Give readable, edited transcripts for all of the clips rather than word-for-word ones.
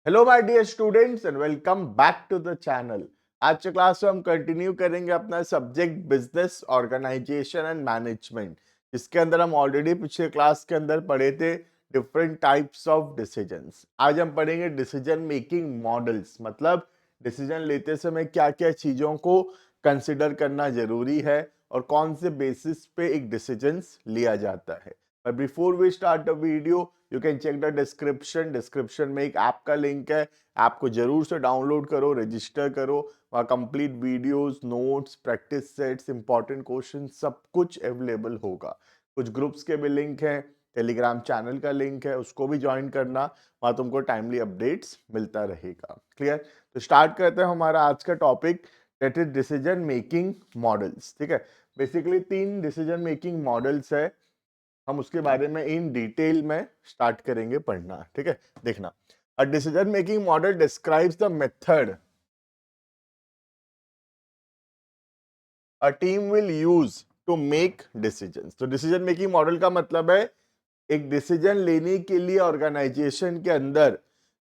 Hello my dear students and welcome back to the channel. आज के class में हम कंटिन्यू करेंगे अपना subject business organisation and management, जिसके अंदर हम ऑलरेडी पिछले क्लास के अंदर पढ़े थे डिफरेंट टाइप्स ऑफ डिसीजंस। आज हम पढ़ेंगे डिसीजन मेकिंग मॉडल्स, मतलब डिसीजन लेते समय क्या क्या चीजों को कंसिडर करना जरूरी है और कौन से बेसिस पे एक डिसीजंस लिया जाता है। But before we start the video, you can check the description. Description में एक ऐप का लिंक है, ऐप को जरूर से डाउनलोड करो, रजिस्टर करो। वहाँ complete videos, notes, practice sets, important question सब कुछ अवेलेबल होगा। कुछ ग्रुप्स के भी लिंक हैं, टेलीग्राम चैनल का लिंक है, उसको भी ज्वाइन करना। वहाँ तुमको टाइमली अपडेट्स मिलता रहेगा। क्लियर? तो स्टार्ट करते हैं हमारा आज का topic, that is decision making models. ठीक है, बेसिकली 3 डिसीजन मेकिंग मॉडल्स है, हम उसके बारे में इन डिटेल में स्टार्ट करेंगे पढ़ना। ठीक है, देखना। A decision making model describes the method a team will use to make decisions. तो डिसीजन मेकिंग मॉडल का मतलब है एक डिसीजन लेने के लिए ऑर्गेनाइजेशन के अंदर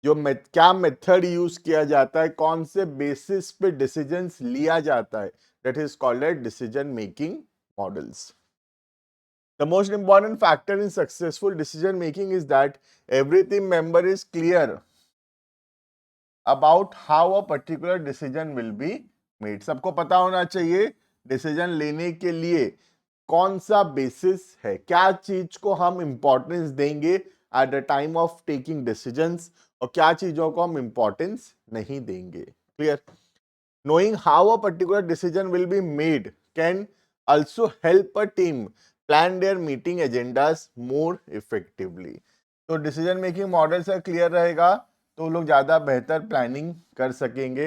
जो क्या मेथड यूज किया जाता है, कौन से बेसिस पे डिसीजंस लिया जाता है, that is called as decision making models. The most important factor in successful decision making is that every team member is clear about how a particular decision will be made. सबको पता होना चाहिए decision लेने के लिए कौन सा basis है, क्या चीज को हम इंपॉर्टेंस देंगे at the time of taking decisions और क्या चीजों को हम इंपॉर्टेंस नहीं देंगे। Clear? Knowing how a particular decision will be made can also help a team plan their meeting agendas more effectively. तो डिसीजन मेकिंग मॉडल से क्लियर रहेगा तो लोग ज्यादा बेहतर प्लानिंग कर सकेंगे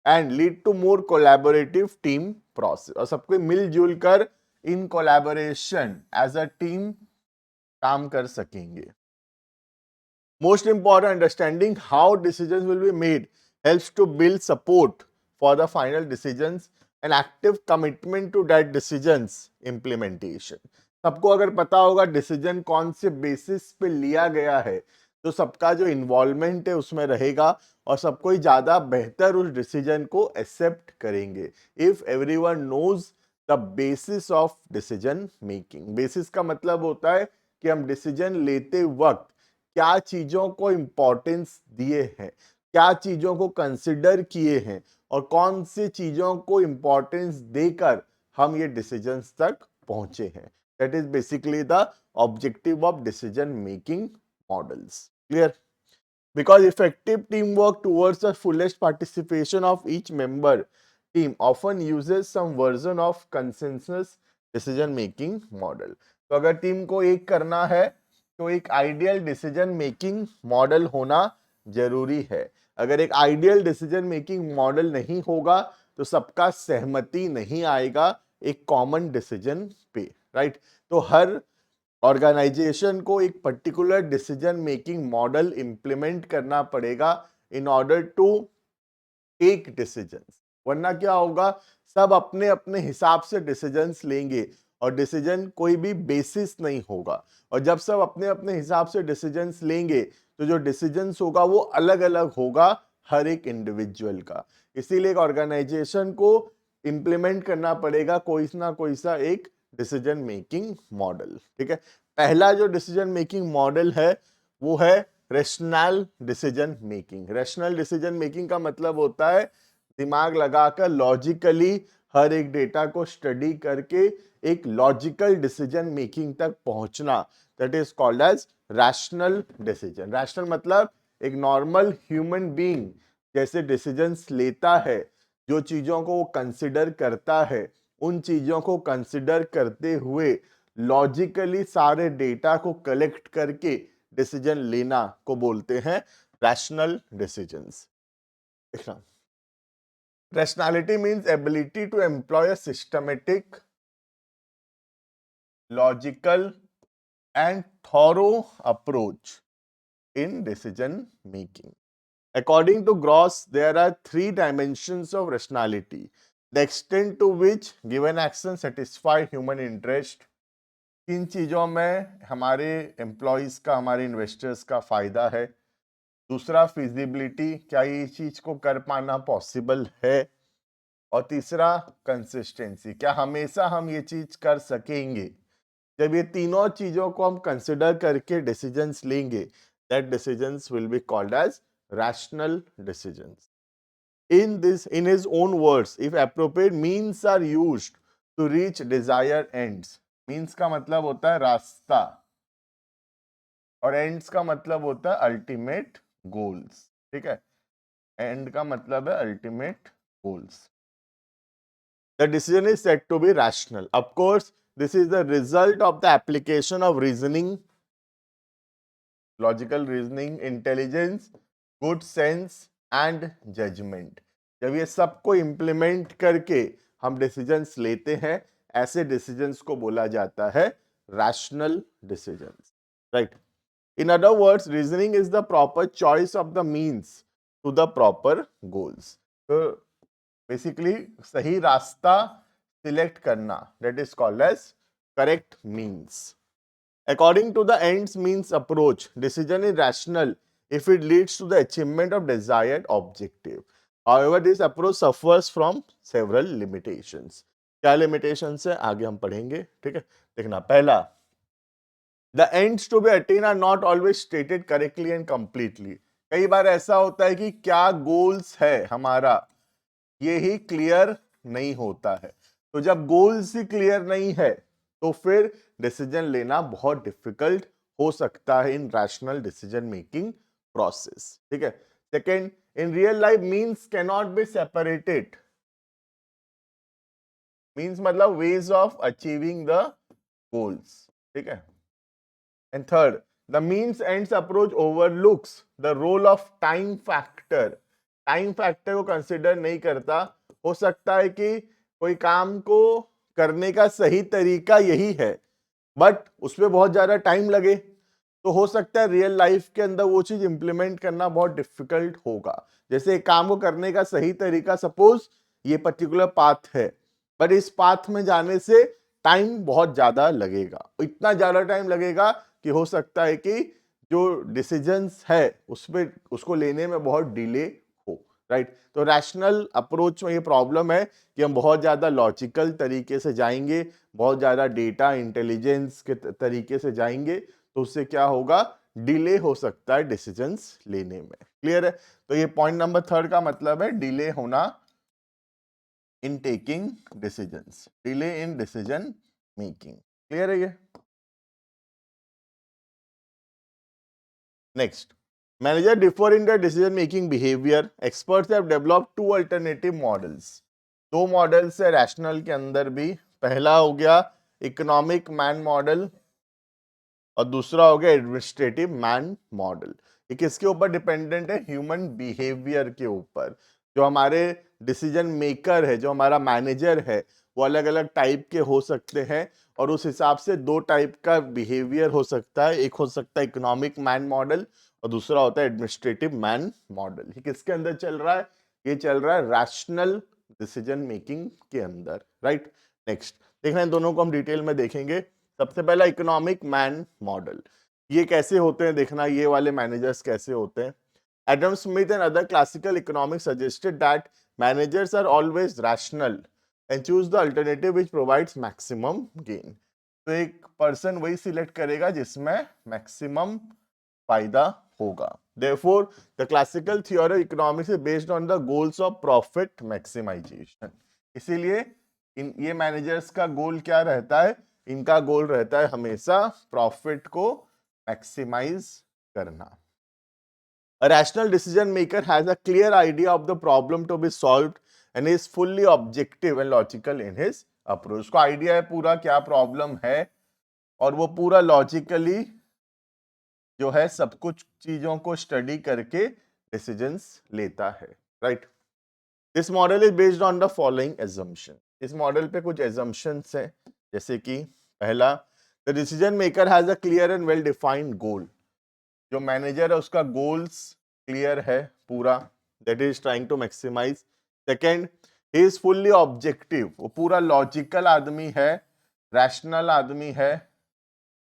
and lead to more collaborative team process, और सबको मिलजुल कर in collaboration as a team काम कर सकेंगे। Most important, understanding how decisions will be made helps to build support for the final decisions and active commitment to that decisions implementation. सबको अगर पता होगा डिसीजन कौन से बेसिस पे लिया गया है तो सबका जो इन्वॉल्वमेंट है उसमें रहेगा और सबको ही ज्यादा बेहतर उस डिसीजन को एक्सेप्ट करेंगे if everyone knows the basis of decision making. Basis का मतलब होता है कि हम डिसीजन लेते वक्त क्या चीजों को इंपॉर्टेंस दिए हैं, क्या चीजों को कंसिडर किए हैं और कौन सी चीजों को इंपॉर्टेंस देकर हम ये डिसीजंस तक पहुंचे हैं। That is basically the objective of decision making models. Clear? Because effective teamwork towards the fullest participation of each member team often uses some version of consensus decision making model. तो अगर team को एक करना है तो एक ideal decision making model होना जरूरी है। अगर एक आइडियल डिसीजन मेकिंग मॉडल नहीं होगा तो सबका सहमति नहीं आएगा एक कॉमन डिसीजन पे, राइट? तो हर ऑर्गेनाइजेशन को एक particular decision making model implement करना पड़ेगा in order to take decisions, वरना क्या होगा, सब अपने अपने हिसाब से डिसीजंस लेंगे और डिसीजन कोई भी बेसिस नहीं होगा। और जब सब अपने अपने हिसाब से डिसीजंस लेंगे तो जो डिसीजंस होगा वो अलग अलग होगा हर एक इंडिविजुअल का। इसीलिए एक ऑर्गेनाइजेशन को इंप्लीमेंट करना पड़ेगा कोई ना कोई सा एक डिसीजन मेकिंग मॉडल। ठीक है, पहला जो डिसीजन मेकिंग मॉडल है वो है rational decision making. Rational decision making का मतलब होता है दिमाग लगाकर लॉजिकली हर एक डेटा को स्टडी करके एक लॉजिकल डिसीजन मेकिंग तक पहुंचना, that is called as rational decision. Rational मतलब एक नॉर्मल ह्यूमन बीइंग जैसे डिसीजंस लेता है, जो चीजों को वो कंसिडर करता है, उन चीजों को कंसिडर करते हुए लॉजिकली सारे डेटा को कलेक्ट करके डिसीजन लेना को बोलते हैं रैशनल डिसीजंस। देखना, rationality means ability to employ a systematic, logical and thorough approach in decision making. According to Gross, there are 3 dimensions of rationality: the extent to which given action satisfy human interest, किन चीजों में हमारे employees का, हमारे investors का फायदा है, दूसरा फिजिबिलिटी, क्या ये चीज को कर पाना पॉसिबल है, और तीसरा कंसिस्टेंसी, क्या हमेशा हम ये चीज कर सकेंगे। जब ये तीनों चीजों को हम कंसिडर करके डिसीजंस लेंगे, that decisions will be called as rational decisions. In his own words, if appropriate means are used to reach desired ends, means का मतलब होता है रास्ता, और ends का मतलब होता है अल्टीमेट गोल्स। ठीक है, एंड का मतलब है ultimate goals. The decision is said to be rational. Of course, this is the result of the application of reasoning, logical reasoning, intelligence, good sense and judgment. जब ये सबको implement करके हम decisions लेते हैं, ऐसे decisions को बोला जाता है rational decisions, right? In other words, reasoning is the proper choice of the means to the proper goals. तो बेसिकली सही रास्ता सिलेक्ट करना, that is called as correct means. According to the ends means approach, decision is rational if it leads to the achievement of desired objective. However, this approach suffers from several limitations. क्या limitations है आगे हम पढ़ेंगे। ठीक है, देखना पहला, the ends to be attained are not always stated correctly and completely. कई बार ऐसा होता है कि क्या गोल्स है हमारा, ये ही क्लियर नहीं होता है। तो जब गोल्स ही क्लियर नहीं है तो फिर डिसीजन लेना बहुत डिफिकल्ट हो सकता है in rational decision making process. ठीक है, second, in real life means can not be separated. Means मतलब ways of achieving the goals. ठीक है, and third, the means ends approach overlooks the role of time factor. Time factor को consider नहीं करता। हो सकता है कि कोई काम को करने का सही तरीका यही है, बट उसमें बहुत ज्यादा टाइम लगे, तो हो सकता है रियल लाइफ के अंदर वो चीज इंप्लीमेंट करना बहुत डिफिकल्ट होगा। जैसे एक काम को करने का सही तरीका, सपोज ये पर्टिकुलर पाथ है, बट इस पाथ में जाने से टाइम बहुत ज्यादा लगेगा, इतना ज्यादा टाइम लगेगा कि हो सकता है कि जो डिसीजंस है उसमें उसको लेने में बहुत डिले हो, राइट। तो रैशनल अप्रोच में ये प्रॉब्लम है कि हम बहुत ज्यादा लॉजिकल तरीके से जाएंगे, बहुत ज्यादा डेटा इंटेलिजेंस के तरीके से जाएंगे, तो उससे क्या होगा, डिले हो सकता है डिसीजंस लेने में। क्लियर है? तो ये पॉइंट नंबर थर्ड का मतलब है डिले होना in taking decisions, delay in decision making. Clear है ये? Next, manager differ in the decision making behaviour. Experts have developed two alternative models. दो मॉडल्स है रैशनल के अंदर भी। पहला हो गया इकोनॉमिक मैन मॉडल और दूसरा हो गया एडमिनिस्ट्रेटिव मैन मॉडल। ये किसके ऊपर डिपेंडेंट है? ह्यूमन बिहेवियर के ऊपर। जो हमारे डिसीजन मेकर है, जो हमारा मैनेजर है, वो अलग अलग टाइप के हो सकते हैं और उस हिसाब से दो टाइप का बिहेवियर हो सकता है। एक हो सकता है इकोनॉमिक मैन मॉडल और दूसरा होता है एडमिनिस्ट्रेटिव मैन मॉडल। ये किसके अंदर चल रहा है? ये चल रहा है रैशनल डिसीजन मेकिंग के अंदर, राइट। नेक्स्ट देखना, इन दोनों को हम डिटेल में देखेंगे। सबसे पहला इकोनॉमिक मैन मॉडल। ये कैसे होते हैं देखना, ये वाले मैनेजर्स कैसे होते हैं। Adam Smith and other classical economics suggested that managers are always rational and choose the alternative which provides maximum gain. तो एक पर्सन वही सिलेक्ट करेगा जिसमें मैक्सिमम फायदा होगा। Therefore, the classical theory of economics is based on the goals of profit maximization. इसीलिए ये managers का गोल क्या रहता है? इनका गोल रहता है हमेशा प्रॉफिट को मैक्सिमाइज करना। A rational decision maker has a clear idea of the problem to be solved and is fully objective and logical in his approach. उसको आइडिया है पूरा क्या प्रॉब्लम है और वो पूरा लॉजिकली जो है सब कुछ चीजों को स्टडी करके डिसीजंस लेता है, right. This model is based on the following assumption. इस मॉडल पे कुछ एजम्पशंस हैं, जैसे कि पहला, the decision maker has a clear and well defined goal. जो मैनेजर है उसका गोल्स क्लियर है पूरा, that is trying to maximise. Second, he is fully objective, वो पूरा लॉजिकल आदमी है, रैशनल आदमी है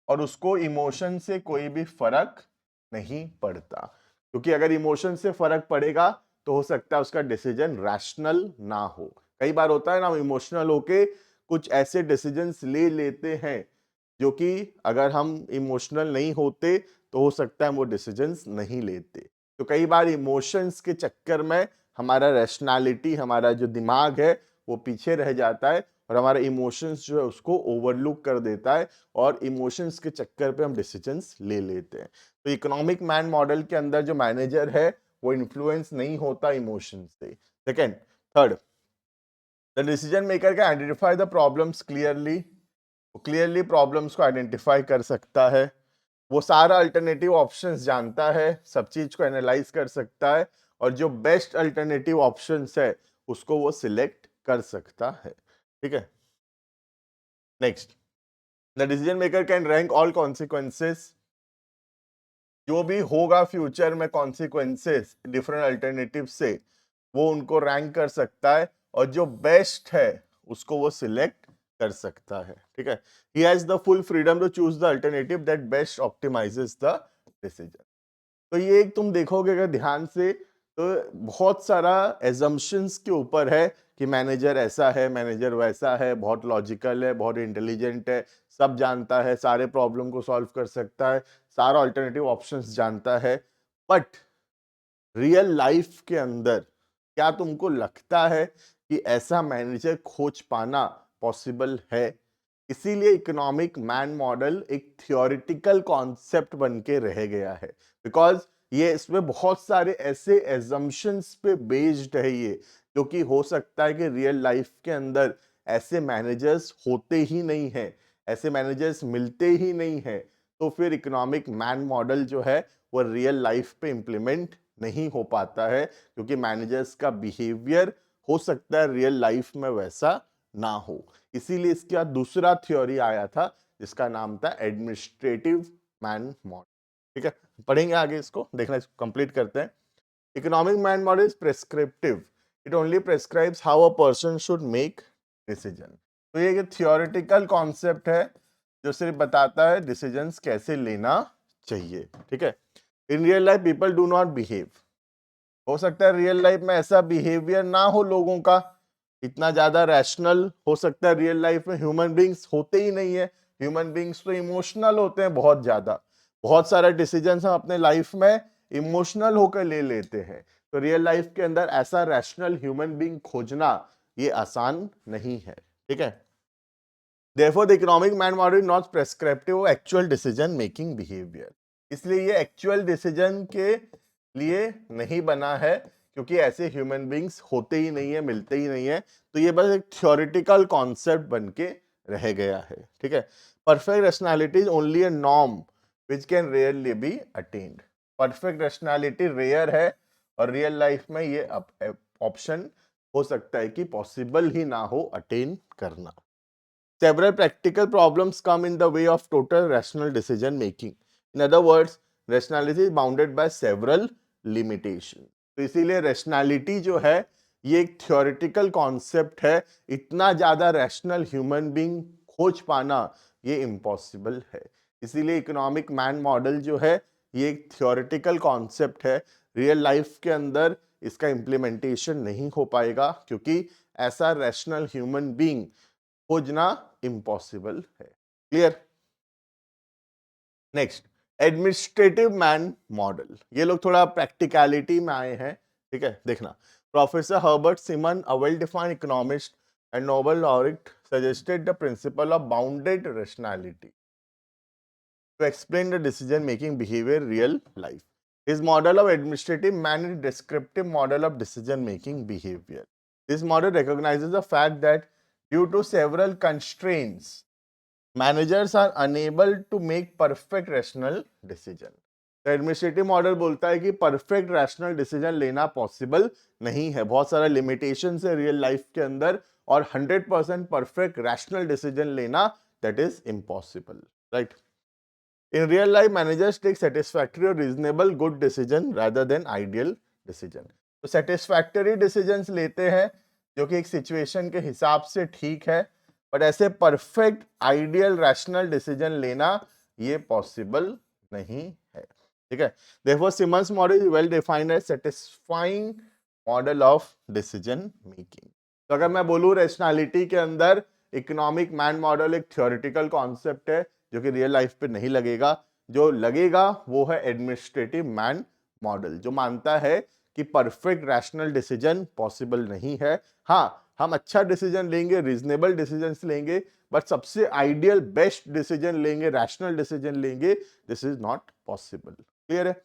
और उसको इमोशन से कोई भी फर्क नहीं पड़ता। क्योंकि अगर इमोशन से फर्क पड़ेगा तो हो सकता है उसका डिसीजन रैशनल ना हो। कई बार होता है ना, इमोशनल होके कुछ ऐसे डिसीजंस ले लेते हैं जो कि अगर हम इमोशनल नहीं होते तो हो सकता है वो डिसीजंस नहीं लेते। तो कई बार इमोशंस के चक्कर में हमारा रैशनैलिटी, हमारा जो दिमाग है वो पीछे रह जाता है और हमारा इमोशंस जो है उसको ओवरलुक कर देता है और इमोशंस के चक्कर पे हम डिसीजंस ले लेते हैं। तो इकोनॉमिक मैन मॉडल के अंदर जो मैनेजर है वो इन्फ्लुएंस नहीं होता इमोशन से। Second, third, the decision maker can identify the problems clearly. Clearly problems को आइडेंटिफाई कर सकता है, वो सारा अल्टरनेटिव ऑप्शंस जानता है, सब चीज को एनालाइज कर सकता है और जो बेस्ट अल्टरनेटिव ऑप्शंस है उसको वो सिलेक्ट कर सकता है। ठीक है, next, the decision maker can rank all consequences. जो भी होगा फ्यूचर में कॉन्सिक्वेंसेस डिफरेंट अल्टरनेटिव से, वो उनको रैंक कर सकता है और जो बेस्ट है उसको वो सिलेक्ट कर सकता है। ठीक है, he has the full freedom to choose the alternative that best optimizes the decision। तो ये एक तुम देखोगे अगर ध्यान से तो बहुत सारा एजम्पशंस के ऊपर है कि मैनेजर ऐसा है, मैनेजर वैसा है, बहुत लॉजिकल है, बहुत इंटेलिजेंट है, सब जानता है, सारे प्रॉब्लम को सॉल्व कर सकता है, सारा अल्टरनेटिव ऑप्शंस जानता है। बट रियल लाइफ के अंदर क्या तुमको लगता है कि ऐसा मैनेजर खोज पाना पॉसिबल है? इसीलिए इकोनॉमिक मैन मॉडल एक थियोरिटिकल कॉन्सेप्ट बन के रह गया है, बिकॉज ये इसमें बहुत सारे ऐसे एजम्पशंस पे बेस्ड है ये, जो कि हो सकता है कि रियल लाइफ के अंदर ऐसे मैनेजर्स होते ही नहीं हैं, ऐसे मैनेजर्स मिलते ही नहीं हैं। तो फिर इकोनॉमिक मैन मॉडल जो है वो रियल लाइफ पे इम्प्लीमेंट नहीं हो पाता है, क्योंकि मैनेजर्स का बिहेवियर हो सकता है रियल लाइफ में वैसा ना हो। इसीलिए इसके बाद दूसरा थ्योरी आया था जिसका नाम था एडमिनिस्ट्रेटिव मैन मॉडल। ठीक है, पढ़ेंगे आगे, इसको देखना, इसको कंप्लीट करते हैं। Economic man model is prescriptive, it only prescribes how a person should make decision. तो ये एक थियोरेटिकल कॉन्सेप्ट है जो सिर्फ बताता है डिसीजंस कैसे लेना चाहिए। ठीक है, इन real life people do not behave. हो सकता है रियल लाइफ में ऐसा बिहेवियर ना हो लोगों का, इतना ज्यादा रैशनल हो सकता है रियल लाइफ में ह्यूमन बींग्स होते ही नहीं है। ह्यूमन बींग्स तो इमोशनल होते हैं बहुत ज्यादा, बहुत सारे डिसीजन हम अपने लाइफ में इमोशनल होकर ले लेते हैं। तो रियल लाइफ के अंदर ऐसा रैशनल ह्यूमन बींग खोजना ये आसान नहीं है। ठीक है, Therefore, the economic man model is not prescriptive of actual decision making behavior। इसलिए ये एक्चुअल डिसीजन के लिए नहीं बना है, क्योंकि ऐसे ह्यूमन बींग्स होते ही नहीं है, मिलते ही नहीं है। तो ये बस एक थ्योरेटिकल कॉन्सेप्ट बन के रह गया है। ठीक है, perfect rationality is only a norm which can rarely be attained. Perfect rationality rare है और रियल लाइफ में ये ऑप्शन हो सकता है कि पॉसिबल ही ना हो अटेन करना। Several practical problems come in the way of total rational decision making. In other words, rationality is bounded by several limitations। तो इसीलिए rationality जो है ये एक theoretical concept है, इतना ज्यादा rational human being खोज पाना ये impossible है। इसीलिए इकोनॉमिक मैन मॉडल जो है ये एक theoretical concept है, रियल लाइफ के अंदर इसका इम्प्लीमेंटेशन नहीं हो पाएगा, क्योंकि ऐसा रैशनल ह्यूमन बीइंग खोजना इम्पॉसिबल है। Clear? Next, administrative man model. ये लोग थोड़ा प्रैक्टिकलिटी में आए हैं। ठीक है, देखना, professor Herbert Simon, a well defined economist and Nobel laureate, suggested the principle of bounded rationality to explain the decision making behavior real life। His model of administrative man is a descriptive model of decision making behavior। This model recognizes the fact that due to several constraints, managers are unable to make perfect rational decision। तो administrative model बोलता है कि perfect rational decision लेना possible नहीं है, बहुत सारा limitation है रियल लाइफ के अंदर, और 100% परफेक्ट रैशनल डिसीजन लेना that is impossible. Right? In real life, managers take satisfactory or reasonable good decision rather than ideal decision। तो satisfactory decisions लेते हैं जो कि एक सिचुएशन के हिसाब से ठीक है, बट ऐसे परफेक्ट आइडियल रैशनल डिसीजन लेना ये पॉसिबल नहीं है। ठीक है। Therefore Simmons model is well defined as satisfying model of decision making. तो अगर मैं बोलूं रेशनैलिटी के अंदर इकोनॉमिक मैन मॉडल एक थ्योरेटिकल कॉन्सेप्ट है जो कि रियल लाइफ पे नहीं लगेगा, जो लगेगा वो है एडमिनिस्ट्रेटिव मैन मॉडल, जो मानता है कि परफेक्ट रैशनल डिसीजन पॉसिबल नहीं है। हाँ, हम अच्छा डिसीजन लेंगे, रीजनेबल डिसीजन लेंगे, बट सबसे आइडियल बेस्ट डिसीजन लेंगे, रैशनल डिसीजन लेंगे, this is not possible. Clear है?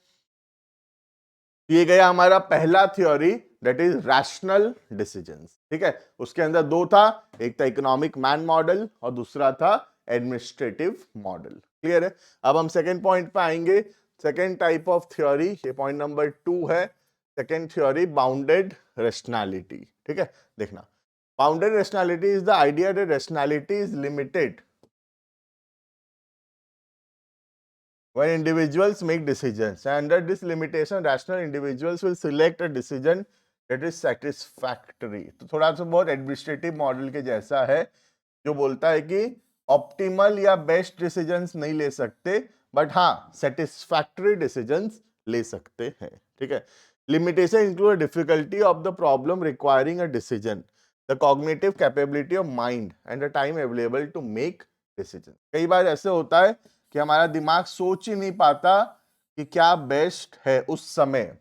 ये गया हमारा पहला theory, that is rational decisions. ठीक है, उसके अंदर दो था, एक था इकोनॉमिक मैन मॉडल और दूसरा था एडमिनिस्ट्रेटिव मॉडल। क्लियर है? अब हम सेकेंड पॉइंट पे आएंगे, सेकेंड टाइप ऑफ थ्योरी, ये पॉइंट नंबर 2 है, सेकेंड थ्योरी बाउंडेड रेशनैलिटी। ठीक है, देखना, bounded rationality is the idea that rationality is limited when individuals make decisions, and under this limitation rational individuals will select a decision that is satisfactory। तो थोड़ा सा बहुत administrative model के जैसा है, जो बोलता है कि ऑप्टिमल या बेस्ट डिसीजंस नहीं ले सकते, बट हाँ सेटिस्फैक्टरी डिसीजंस ले सकते हैं। ठीक है, limitation include difficulty of the problem requiring a decision, the cognitive capability of mind and the time available to make decision. कई बार ऐसे होता है कि हमारा दिमाग सोच ही नहीं पाता कि क्या बेस्ट है उस समय,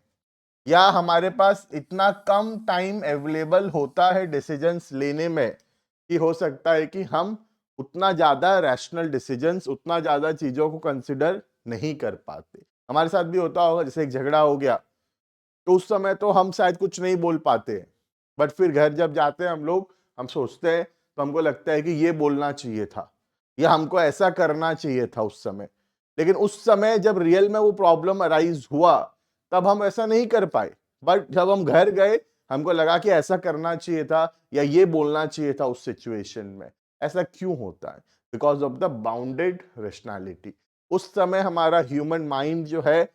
या हमारे पास इतना कम टाइम अवेलेबल होता है डिसीजंस लेने में कि हो सकता है कि हम उतना ज्यादा रैशनल डिसीजंस, उतना ज्यादा चीजों को कंसिडर नहीं कर पाते। हमारे साथ भी होता होगा, जैसे एक झगड़ा हो गया तो उस समय तो हम शायद कुछ नहीं बोल पाते, बट फिर घर जब जाते हैं हम लोग, हम सोचते हैं तो हमको लगता है कि ये बोलना चाहिए था या हमको ऐसा करना चाहिए था उस समय। लेकिन उस समय जब रियल में वो प्रॉब्लम अराइज हुआ तब हम ऐसा नहीं कर पाए, बट जब हम घर गए हमको लगा कि ऐसा करना चाहिए था या ये बोलना चाहिए था उस सिचुएशन में। ऐसा क्यों होता है? Because of the bounded rationality. उस समय हमारा ह्यूमन माइंड जो है,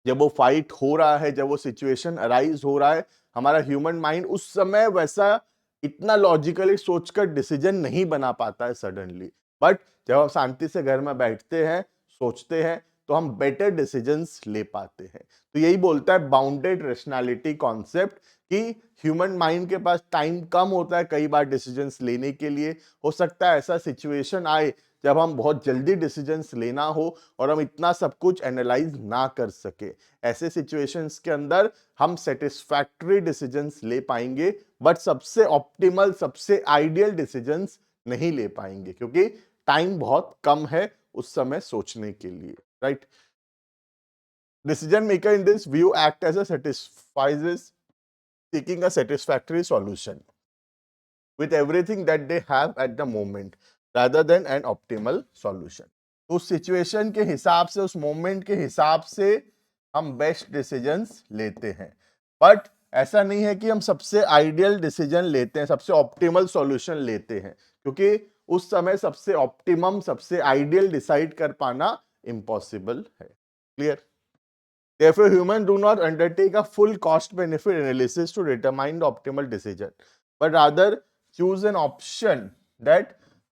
जब वो फाइट हो रहा है, जब वो सिचुएशन अराइज हो रहा है, हमारा ह्यूमन माइंड उस समय वैसा इतना लॉजिकली सोचकर डिसीजन नहीं बना पाता है सडनली। बट जब हम शांति से घर में बैठते हैं, सोचते हैं, तो हम बेटर डिसीजंस ले पाते हैं। तो यही बोलता है बाउंडेड रेशनैलिटी कॉन्सेप्ट, कि ह्यूमन माइंड के पास टाइम कम होता है कई बार डिसीजंस लेने के लिए। हो सकता है ऐसा सिचुएशन आए जब हम बहुत जल्दी डिसीजंस लेना हो और हम इतना सब कुछ एनालाइज ना कर सके। ऐसे सिचुएशंस के अंदर हम सेटिस्फैक्टरी डिसीजंस ले पाएंगे, बट सबसे ऑप्टिमल, सबसे आइडियल डिसीजंस नहीं ले पाएंगे, क्योंकि टाइम बहुत कम है उस समय सोचने के लिए। Right? Decision maker in this view act as a satisfies seeking a satisfactory solution with everything that they have at the moment rather than an optimal solution। तो उस सिचुएशन के हिसाब से, उस मोमेंट के हिसाब से हम बेस्ट डिसीजंस लेते हैं, बट ऐसा नहीं है कि हम सबसे आइडियल डिसीजन लेते हैं, सबसे ऑप्टिमल सॉल्यूशन लेते हैं, क्योंकि उस समय सबसे ऑप्टिमम, सबसे आइडियल डिसाइड कर पाना इम्पॉसिबल है। Clear? Therefore, humans do not undertake a full cost-benefit analysis to determine the optimal decision, but rather choose an option that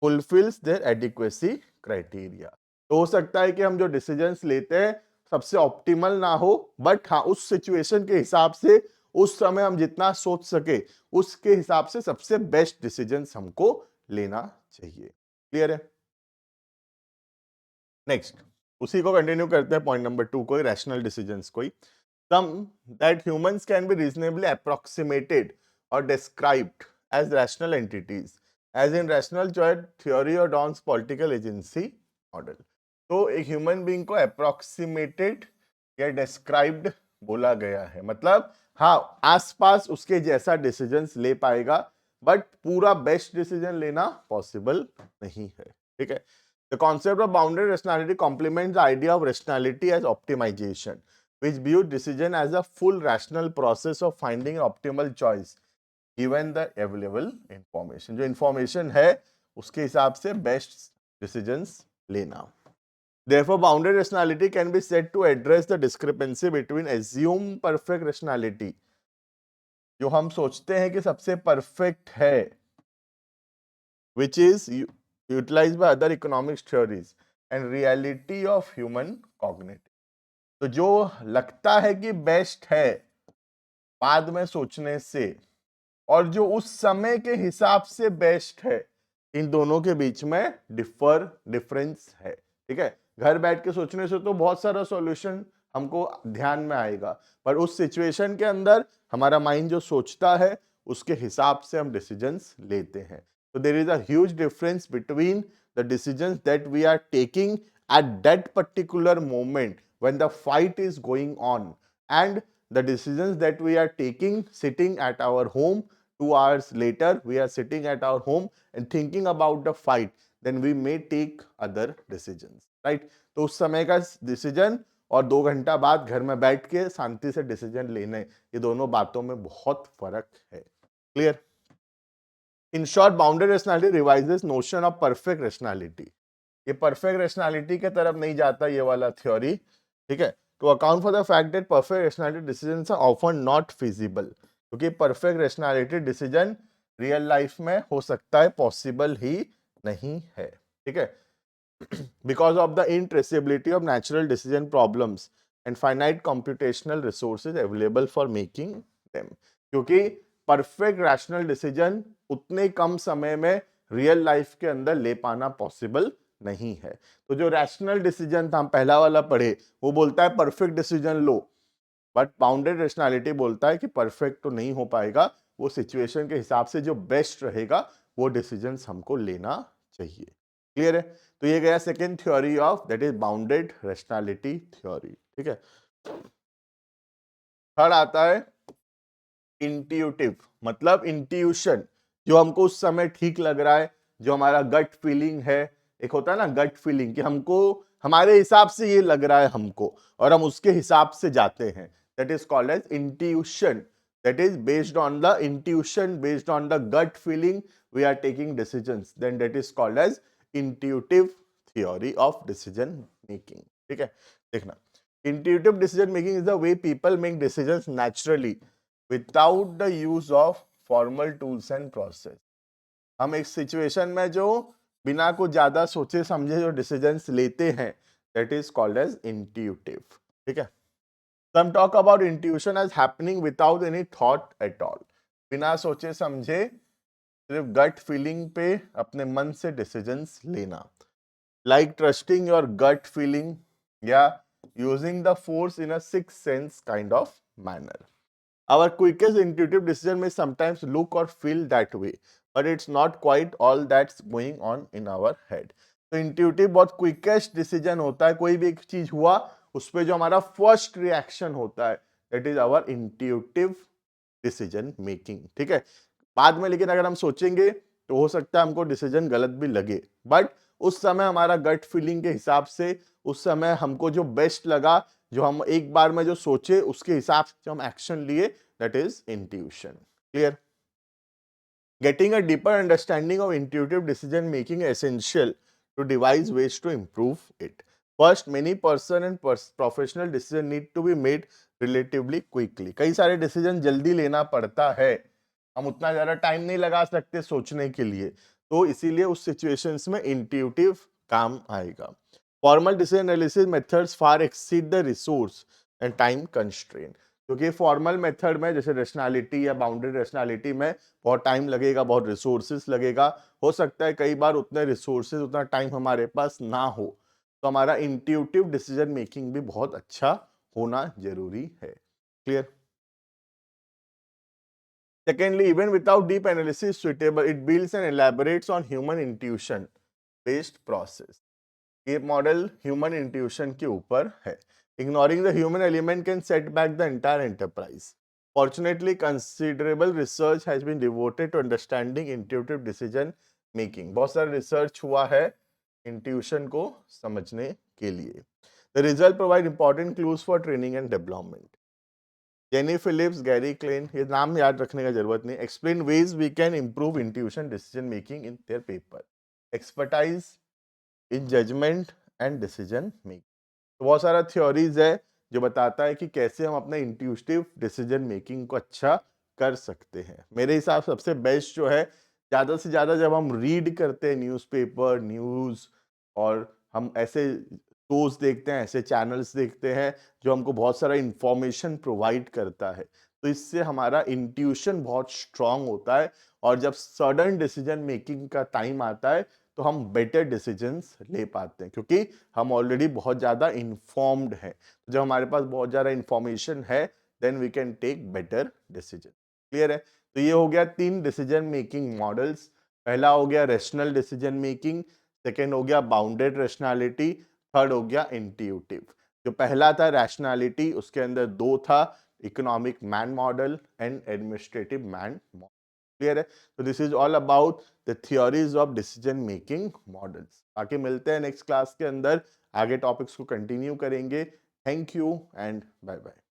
fulfills their adequacy criteria। तो हो सकता है कि हम जो डिसीजंस लेते हैं सबसे ऑप्टिमल ना हो, बट हाँ उस सिचुएशन के हिसाब से, उस समय हम जितना सोच सके उसके हिसाब से सबसे बेस्ट डिसीजंस हमको लेना चाहिए। क्लियर है? नेक्स्ट, उसी को कंटिन्यू करते हैं पॉइंट नंबर 2 को, रैशनल डिसीजंस कोई। Some that humans can be reasonably approximated or described as rational entities, as in rational choice theory or Downs political agency model. तो एक ह्यूमन बीइंग को अप्रोक्सीमेटेड या डिस्क्राइब्ड बोला गया है, मतलब हाँ आसपास उसके जैसा डिसीजंस ले पाएगा, बट पूरा बेस्ट डिसीजन लेना पॉसिबल नहीं है। ठीक है? The concept of bounded rationality complements the idea of rationality as optimization, which views decision as a full rational process of finding an optimal choice given the available information। जो information है उसके हिसाब से best decisions लेना। Therefore, bounded rationality can be said to address the discrepancy between assumed perfect rationality, जो हम सोचते हैं कि सबसे perfect है, which is utilized by other economics theories, and reality of human cognitive। तो जो लगता है कि बेस्ट है बाद में सोचने से, और जो उस समय के हिसाब से बेस्ट है, इन दोनों के बीच में डिफरेंस है। ठीक है, घर बैठ के सोचने से तो बहुत सारा सॉल्यूशन हमको ध्यान में आएगा, पर उस सिचुएशन के अंदर हमारा माइंड जो सोचता है उसके हिसाब से हम डिसीजंस लेते हैं। तो there is a huge difference between the decisions that we are taking at that particular moment when the fight is going on, and the decisions that we are taking sitting at our home 2 hours later we are sitting at our home and thinking about the fight, then we may take other decisions, right? तो उस समय का decision और 2 घंटा बाद घर में बैठ के शांति से डिसीजन लेने, ये दोनों बातों में बहुत फर्क है। Clear? In short, bounded rationality revises notion of perfect rationality. ये परफेक्ट रेशनैलिटी के तरफ नहीं जाता ये वाला थ्योरी। ठीक है, to account for the fact that perfect rationality decisions are often not feasible, क्योंकि perfect rationality decision real life में हो सकता है, पॉसिबल ही नहीं है। ठीक है, because of the intraceability of natural decision problems and finite computational resources available for making them, क्योंकि परफेक्ट रैशनल डिसीजन उतने कम समय में रियल लाइफ के अंदर ले पाना पॉसिबल नहीं है। तो जो रैशनल डिसीजन था, हम पहला वाला पढ़े, वो बोलता है perfect decision low, but bounded rationality बोलता है कि परफेक्ट तो नहीं हो पाएगा, वो सिचुएशन के हिसाब से जो बेस्ट रहेगा वो डिसीजंस हमको लेना चाहिए। क्लियर है? तो ये गया second theory of, that is bounded rationality theory. ठीक है, थर्ड आता है इंट्यूटिव, मतलब इंट्यूशन, जो हमको उस समय ठीक लग रहा है, जो हमारा गट फीलिंग है। एक होता है ना गट फीलिंग, कि हमको हमारे हिसाब से ये लग रहा है हमको, और हम उसके हिसाब से जाते हैं, that is called as intuition. That is based on the intuition, based on the gut feeling we are taking decisions, then that is called as intuitive theory of decision making. ठीक है, देखना, intuitive decision making is the way people make decisions naturally without the use of formal tools and process. हम एक situation में जो बिना कुछ ज्यादा सोचे समझे जो डिसीजंस लेते हैं, that is called as intuitive. ठीक है, some talk about intuition as happening without any thought at all, बिना सोचे समझे सिर्फ गट फीलिंग पे अपने मन से डिसीजंस लेना, like trusting your gut feeling या using the force in a sixth sense kind of manner. Our quickest intuitive decision may sometimes look or feel that way, but it's not quite all that's going on in our head. तो intuitive बहुत quickest decision होता है, कोई भी एक चीज हुआ उस पर जो हमारा फर्स्ट रिएक्शन होता है, that is our intuitive decision making. ठीक है, बाद में लेकिन अगर हम सोचेंगे तो हो सकता है हमको डिसीजन गलत भी लगे, बट उस समय हमारा गट फीलिंग के हिसाब से उस समय हमको जो बेस्ट लगा, जो हम एक बार में जो सोचे उसके हिसाब से जो हम एक्शन लिए, that is intuition. Clear? Getting a deeper understanding of intuitive decision making essential to devise ways to improve it. First, many person and professional decision need to be made relatively quickly. कई सारे decision जल्दी लेना पड़ता है, हम उतना ज्यादा time नहीं लगा सकते सोचने के लिए, तो इसीलिए उस सिचुएशंस में इंट्यूटिव काम आएगा। Formal decision analysis methods far exceed the resource and time constraint, क्योंकि फॉर्मल मेथड में जैसे रेशनैलिटी या बाउंडेड रेशनैलिटी में बहुत टाइम लगेगा, बहुत रिसोर्सेज लगेगा, हो सकता है कई बार उतने रिसोर्सेज उतना टाइम हमारे पास ना हो, तो हमारा इंट्यूटिव डिसीजन मेकिंग भी बहुत अच्छा होना जरूरी है। Clear? Secondly, even without deep analysis suitable, it builds and elaborates on human intuition based process. ये मॉडल ह्यूमन इंट्यूशन के ऊपर है। Ignoring the human element can set back the entire enterprise. Fortunately, considerable research has been devoted to understanding intuitive decision making. बहुत सारा research हुआ है intuition को समझने के लिए। The result provide important clues for training and development. Jenny Phillips, Gary Klein, ये नाम याद रखने का जरूरत नहीं, explain ways we can improve intuition decision making in their paper, expertise in judgement and decision making. तो बहुत सारा थ्योरीज है जो बताता है कि कैसे हम अपने इंट्यूटिव डिसीजन मेकिंग को अच्छा कर सकते हैं। मेरे हिसाब से सबसे बेस्ट जो है, ज़्यादा से ज़्यादा जब हम रीड करते हैं न्यूज़पेपर न्यूज़, और हम ऐसे शोज देखते हैं, ऐसे चैनल्स देखते हैं जो हमको बहुत सारा इंफॉर्मेशन प्रोवाइड करता है। तो इससे हमारा इंट्यूशन बहुत स्ट्रांग होता है और जब सडन डिसीजन मेकिंग का टाइम आता है तो हम बेटर डिसीजंस ले पाते हैं क्योंकि हम ऑलरेडी बहुत ज़्यादा इन्फॉर्म्ड हैं। जब हमारे पास बहुत ज़्यादा इंफॉर्मेशन है then we can take better decision. Clear है? तो ये हो गया 3 डिसीजन मेकिंग मॉडल्स। पहला हो गया रैशनल डिसीजन मेकिंग, सेकेंड हो गया बाउंडेड रैशनैलिटी, थर्ड हो गया इंट्यूटिव। जो पहला था रैशनैलिटी, उसके अंदर 2 था, economic man model and administrative man model. Clear है? तो this is all about the theories of decision making models. बाकी मिलते हैं नेक्स्ट क्लास के अंदर, आगे टॉपिक्स को कंटिन्यू करेंगे। Thank you and bye bye.